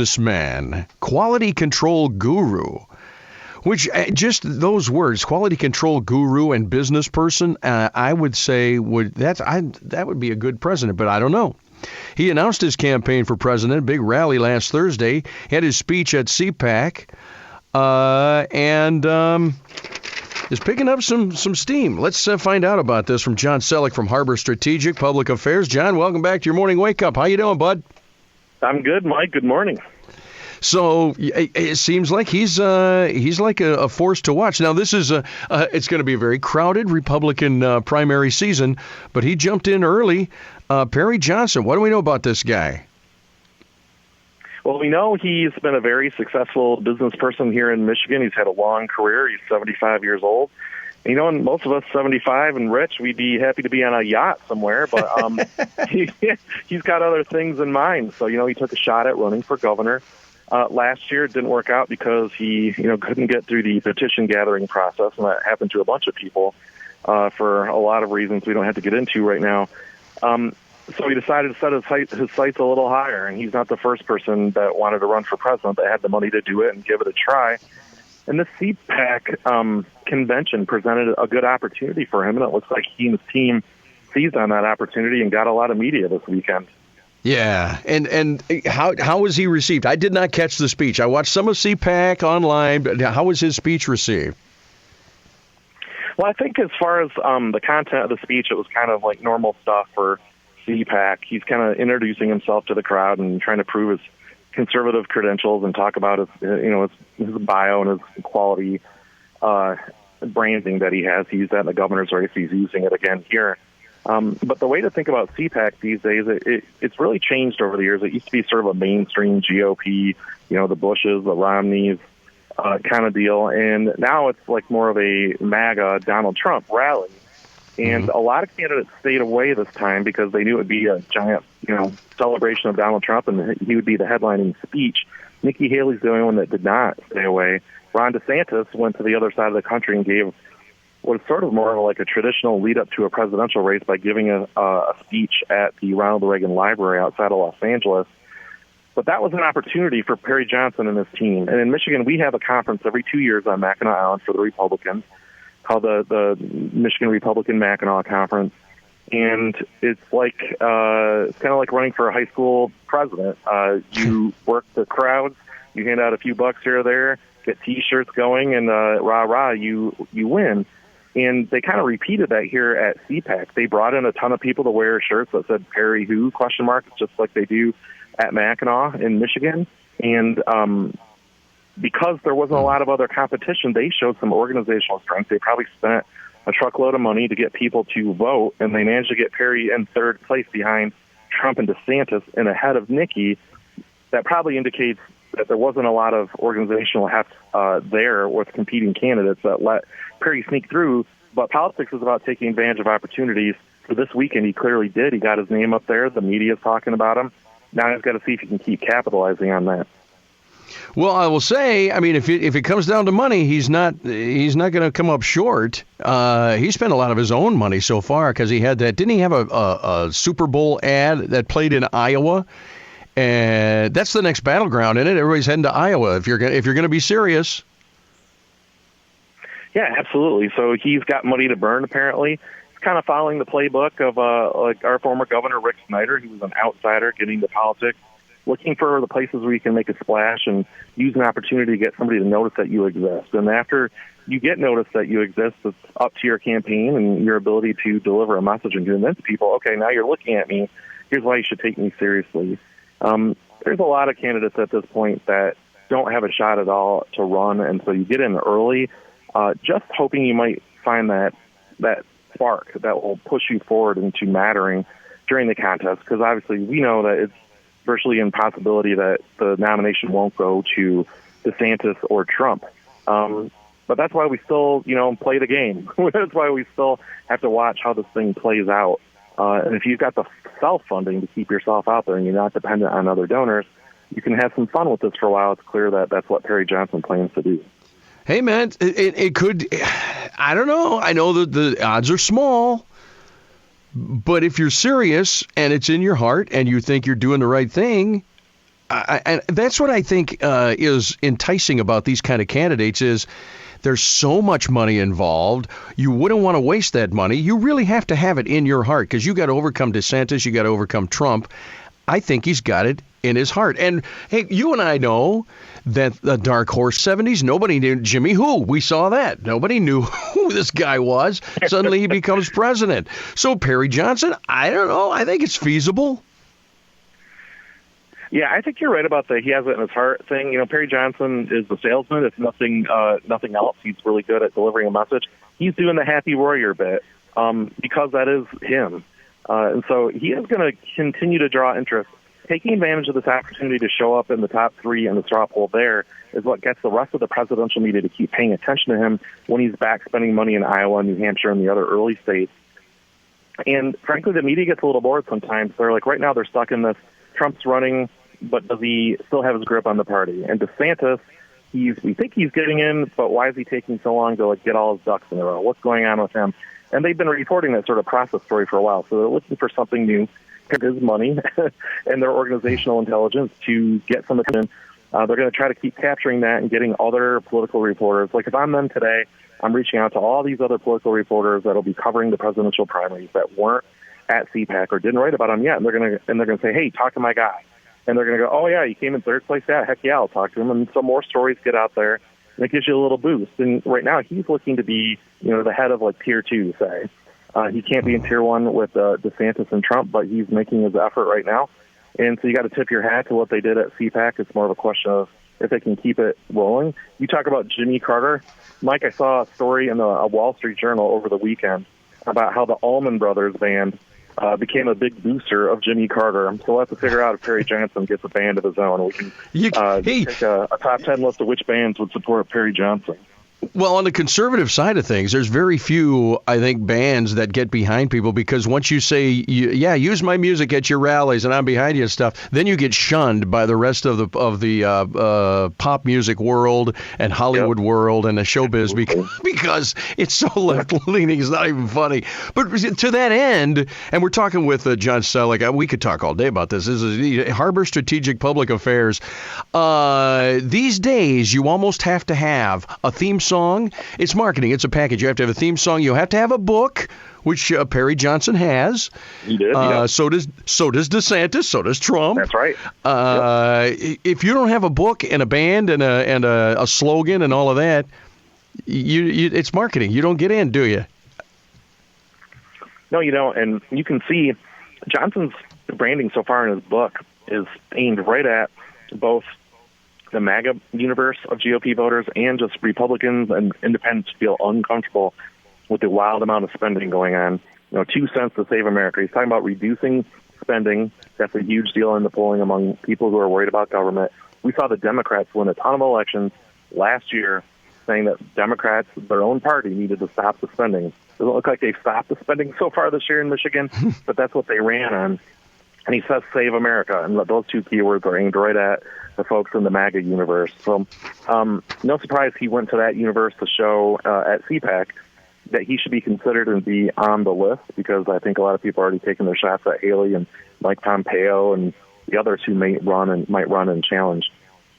This man, quality control guru, which just those words, quality control guru and business person, I would say that would be a good president, but I don't know. He announced his campaign for president, big rally last Thursday, had his speech at CPAC, and is picking up some steam. Let's find out about this from John Sellek from Harbor Strategic Public Affairs. John, welcome back to your morning wake up. How you doing, bud? I'm good, Mike. Good morning. So it seems like he's like a force to watch. Now this is it's going to be a very crowded Republican primary season, but he jumped in early. Perry Johnson, what do we know about this guy? Well, we know he's been a very successful business person here in Michigan. He's had a long career. He's 75 years old. You know, and most of us 75 and rich, we'd be happy to be on a yacht somewhere, but he's got other things in mind. So, he took a shot at running for governor. Last year it didn't work out because he, couldn't get through the petition gathering process, and that happened to a bunch of people for a lot of reasons we don't have to get into right now. So he decided to set his sights a little higher, and he's not the first person that wanted to run for president that had the money to do it and give it a try. And the CPAC convention presented a good opportunity for him, and it looks like he and his team seized on that opportunity and got a lot of media this weekend. Yeah, and how was he received? I did not catch the speech. I watched some of CPAC online, but how was his speech received? Well, I think as far as the content of the speech, it was kind of like normal stuff for CPAC. He's kind of introducing himself to the crowd and trying to prove his conservative credentials and talk about his bio and his quality branding that he has. He used that in the governor's race. He's using it again here. But the way to think about CPAC these days, it's really changed over the years. It used to be sort of a mainstream GOP, the Bushes, the Romneys kind of deal. And now it's like more of a MAGA Donald Trump rally. And a lot of candidates stayed away this time because they knew it would be a giant, celebration of Donald Trump, and he would be the headlining speech. Nikki Haley's the only one that did not stay away. Ron DeSantis went to the other side of the country and gave what is sort of more like a traditional lead-up to a presidential race by giving a speech at the Ronald Reagan Library outside of Los Angeles. But that was an opportunity for Perry Johnson and his team. And in Michigan, we have a conference every 2 years on Mackinac Island for the Republicans called the Michigan Republican Mackinac Conference. And it's like it's kind of like running for a high school president. You work the crowds, you hand out a few bucks here or there, get T-shirts going, and rah-rah, you win. And they kind of repeated that here at CPAC. They brought in a ton of people to wear shirts that said Perry Who, ? Just like they do at Mackinac in Michigan. And because there wasn't a lot of other competition, they showed some organizational strength. They probably spent a truckload of money to get people to vote, and they managed to get Perry in third place behind Trump and DeSantis and ahead of Nikki. That probably indicates that there wasn't a lot of organizational heft there with competing candidates that let Perry sneak through. But politics is about taking advantage of opportunities. For this weekend, he clearly did. He got his name up there. The media's talking about him. Now he's got to see if he can keep capitalizing on that. Well, I will say, I mean, if it comes down to money, he's not going to come up short. He spent a lot of his own money so far because he had that. Didn't he have a Super Bowl ad that played in Iowa? And that's the next battleground, isn't it? Everybody's heading to Iowa if you're going to be serious. Yeah, absolutely. So he's got money to burn. Apparently, he's kind of following the playbook of like our former governor Rick Snyder. He was an outsider getting into politics, looking for the places where you can make a splash and use an opportunity to get somebody to notice that you exist. And after you get noticed that you exist, it's up to your campaign and your ability to deliver a message and convince people, okay, now you're looking at me. Here's why you should take me seriously. There's a lot of candidates at this point that don't have a shot at all to run, and so you get in early, just hoping you might find that spark that will push you forward into mattering during the contest, because obviously we know that it's virtually impossibility that the nomination won't go to DeSantis or Trump. But that's why we still, play the game. That's why we still have to watch how this thing plays out. And if you've got the self-funding to keep yourself out there and you're not dependent on other donors, you can have some fun with this for a while. It's clear that that's what Perry Johnson plans to do. Hey, man, it could, I don't know. I know that the odds are small, but if you're serious and it's in your heart and you think you're doing the right thing, And that's what I think is enticing about these kind of candidates is there's so much money involved. You wouldn't want to waste that money. You really have to have it in your heart because you got to overcome DeSantis. You got to overcome Trump. I think he's got it in his heart. And, hey, you and I know that the dark horse 70s, nobody knew Jimmy who. We saw that. Nobody knew who this guy was. Suddenly he becomes president. So Perry Johnson, I don't know. I think it's feasible. Yeah, I think you're right about the he has it in his heart thing. Perry Johnson is the salesman. If nothing else, he's really good at delivering a message. He's doing the happy warrior bit because that is him. And so he is going to continue to draw interest. Taking advantage of this opportunity to show up in the top 3 in the straw poll there is what gets the rest of the presidential media to keep paying attention to him when he's back spending money in Iowa, New Hampshire, and the other early states. And frankly, the media gets a little bored sometimes. They're like, right now they're stuck in this, Trump's running, but does he still have his grip on the party? And DeSantis, we think he's getting in, but why is he taking so long to get all his ducks in a row? What's going on with him? And they've been reporting that sort of process story for a while. So they're looking for something new, his money and their organizational intelligence to get some attention. They're going to try to keep capturing that and getting other political reporters. Like if I'm them today, I'm reaching out to all these other political reporters that'll be covering the presidential primaries that weren't at CPAC or didn't write about them yet. And they're going to say, hey, talk to my guy. And they're going to go, oh, yeah, he came in 3rd place. Yeah, heck yeah, I'll talk to him. And some more stories get out there. And it gives you a little boost. And right now he's looking to be, the head of tier 2, say. He can't be in tier 1 with DeSantis and Trump, but he's making his effort right now. And so you got to tip your hat to what they did at CPAC. It's more of a question of if they can keep it rolling. You talk about Jimmy Carter. Mike, I saw a story in the Wall Street Journal over the weekend about how the Allman Brothers Band became a big booster of Jimmy Carter. So we'll have to figure out if Perry Johnson gets a band of his own. We can take a top 10 list of which bands would support Perry Johnson. Well, on the conservative side of things, there's very few, I think, bands that get behind people because once you say, use my music at your rallies and I'm behind you and stuff, then you get shunned by the rest of the pop music world and Hollywood world and the showbiz because it's so left-leaning, it's not even funny. But to that end, and we're talking with John Sellek, we could talk all day about this. This is Harbor Strategic Public Affairs. These days, you almost have to have a theme song. It's marketing. It's a package. You have to have a theme song. You have to have a book, which Perry Johnson has. He did. So does DeSantis. So does Trump. That's right. If you don't have a book and a band and a slogan and all of that, it's marketing. You don't get in, do you? No, you don't. And you can see Johnson's branding so far in his book is aimed right at both the MAGA universe of GOP voters and just Republicans and independents feel uncomfortable with the wild amount of spending going on. 2 cents to save America. He's talking about reducing spending. That's a huge deal in the polling among people who are worried about government. We saw the Democrats win a ton of elections last year saying that Democrats, their own party, needed to stop the spending. Doesn't look like they've stopped the spending so far this year in Michigan, but that's what they ran on. And he says save America, and those 2 keywords are aimed right at the folks in the MAGA universe. So no surprise he went to that universe to show at CPAC that he should be considered and be on the list because I think a lot of people are already taking their shots at Haley and Mike Pompeo and the others who might run and challenge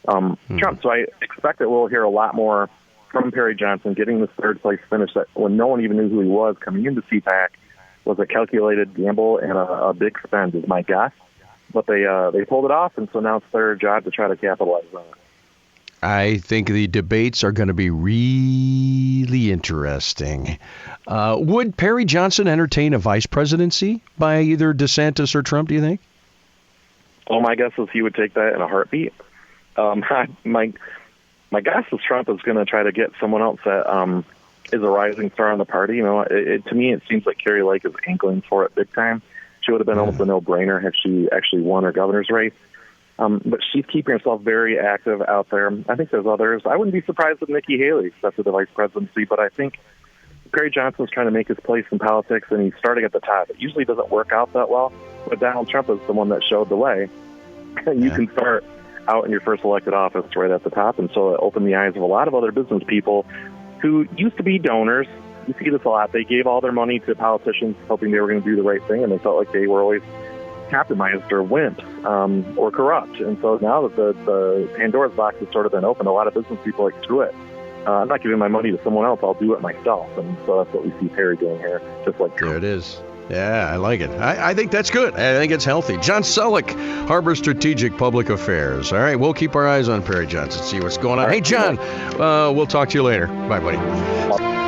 Trump. So I expect that we'll hear a lot more from Perry Johnson getting this 3rd place finish that when no one even knew who he was coming into CPAC was a calculated gamble and a big spend is my guess. But they pulled it off, and so now it's their job to try to capitalize on it. I think the debates are going to be really interesting. Would Perry Johnson entertain a vice presidency by either DeSantis or Trump, do you think? Well, my guess is he would take that in a heartbeat. My guess is Trump is going to try to get someone else that is a rising star on the party. To me, it seems like Carrie Lake is angling for it big time. She would have been almost a no-brainer if she actually won her governor's race. But she's keeping herself very active out there. I think there's others. I wouldn't be surprised if Nikki Haley accepted the vice presidency, but I think Perry Johnson's trying to make his place in politics, and he's starting at the top. It usually doesn't work out that well, but Donald Trump is the one that showed the way. You can start out in your first elected office right at the top, and so it opened the eyes of a lot of other business people who used to be donors. You see this a lot. They gave all their money to politicians hoping they were going to do the right thing, and they felt like they were always compromised or wimps. or corrupt. And so now that the Pandora's box has sort of been opened, a lot of business people are like, screw it. I'm not giving my money to someone else. I'll do it myself. And so that's what we see Perry doing here, just like Trump. There it is. Yeah, I like it. I think that's good. I think it's healthy. John Sellek, Harbor Strategic Public Affairs. All right, we'll keep our eyes on Perry Johnson, see what's going on. Hey, John, we'll talk to you later. Bye, buddy.